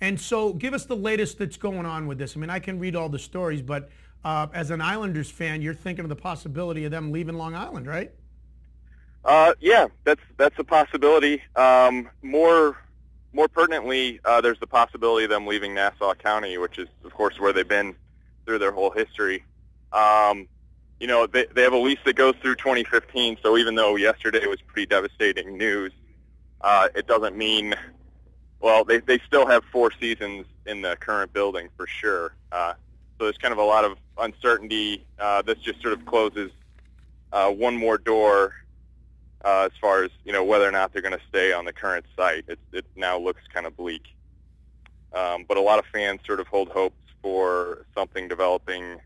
And so give us the latest that's going on with this. I mean, I can read all the stories, but as an Islanders fan, you're thinking of the possibility of them leaving Long Island, right? Yeah, that's a possibility. More pertinently, there's the possibility of them leaving Nassau County, which is, of course, where they've been through their whole history. They have a lease that goes through 2015, so even though yesterday was pretty devastating news, it doesn't mean, well, they still have 4 seasons in the current building for sure. So there's kind of a lot of uncertainty. This just sort of closes one more door as far as, whether or not they're going to stay on the current site. It now looks kind of bleak. But a lot of fans sort of hold hopes for something developing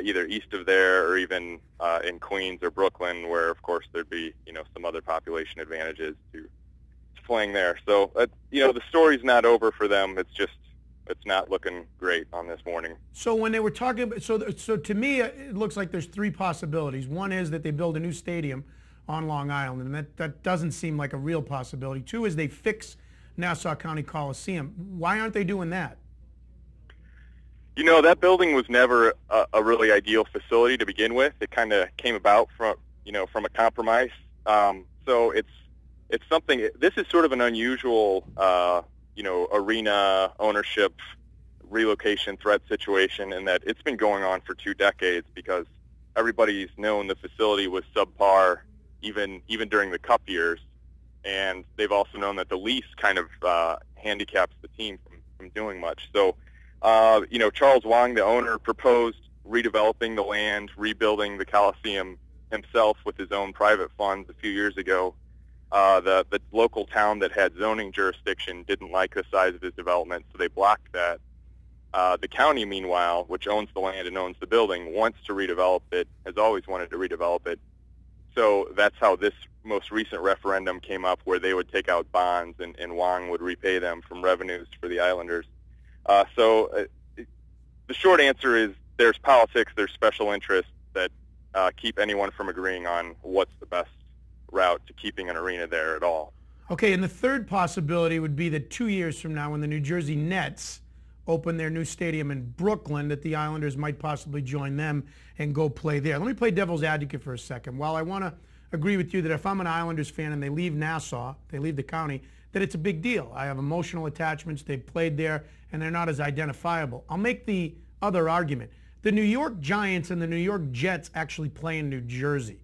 either east of there or even in Queens or Brooklyn, where, of course, there'd be, some other population advantages to playing there. So, the story's not over for them. It's not looking great on this morning. So when they were talking about, so to me, it looks like there's 3 possibilities. One is that they build a new stadium on Long Island, and that doesn't seem like a real possibility. 2 is they fix Nassau County Colisium. Why aren't they doing that? That building was never a really ideal facility to begin with. It kind of came about from a compromise. So it's something. This is sort of an unusual, arena ownership relocation threat situation, in that it's been going on for 2 decades because everybody's known the facility was subpar even during the Cup years, and they've also known that the lease kind of handicaps the team from doing much. So, Charles Wang, the owner, proposed redeveloping the land, rebuilding the Colisium himself with his own private funds a few years ago. The local town that had zoning jurisdiction didn't like the size of his development, so they blocked that. The county, meanwhile, which owns the land and owns the building, wants to redevelop it, has always wanted to redevelop it. So that's how this most recent referendum came up, where they would take out bonds and Wang would repay them from revenues for the Islanders. So the short answer is there's politics, there's special interests that keep anyone from agreeing on what's the best route to keeping an arena there at all. Okay, and the third possibility would be that 2 years from now, when the New Jersey Nets open their new stadium in Brooklyn, that the Islanders might possibly join them and go play there. Let me play devil's advocate for a second. While I want to agree with you that if I'm an Islanders fan and they leave Nassau, they leave the county, that it's a big deal. I have emotional attachments. They've played there, and they're not as identifiable. I'll make the other argument. The New York Giants and the New York Jets actually play in New Jersey.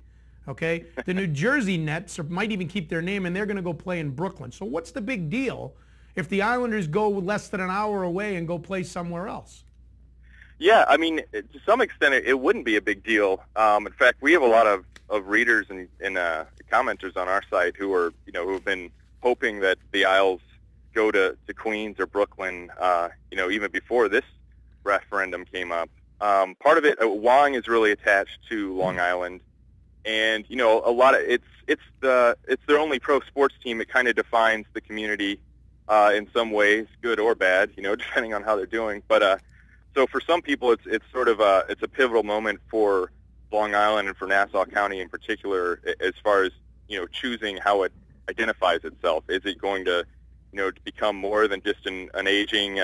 Okay? The New Jersey Nets might even keep their name, and they're going to go play in Brooklyn. So what's the big deal if the Islanders go less than an hour away and go play somewhere else? Yeah, I mean, to some extent, it wouldn't be a big deal. In fact, we have a lot of readers and commenters on our site who are, who've been hoping that the Isles go to Queens or Brooklyn, even before this referendum came up. Part of it, Wang is really attached to Long Island, and a lot of it's their only pro sports team. It kind of defines the community in some ways, good or bad, depending on how they're doing. But so for some people, it's sort of it's a pivotal moment for Long Island and for Nassau County in particular, as far as choosing how it identifies itself. Is it going to to become more than just an aging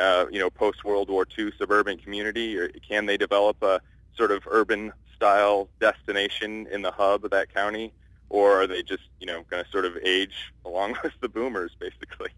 post World War II suburban community, or can they develop a sort of urban style destination in the hub of that county, or are they just going to sort of age along with the boomers, basically?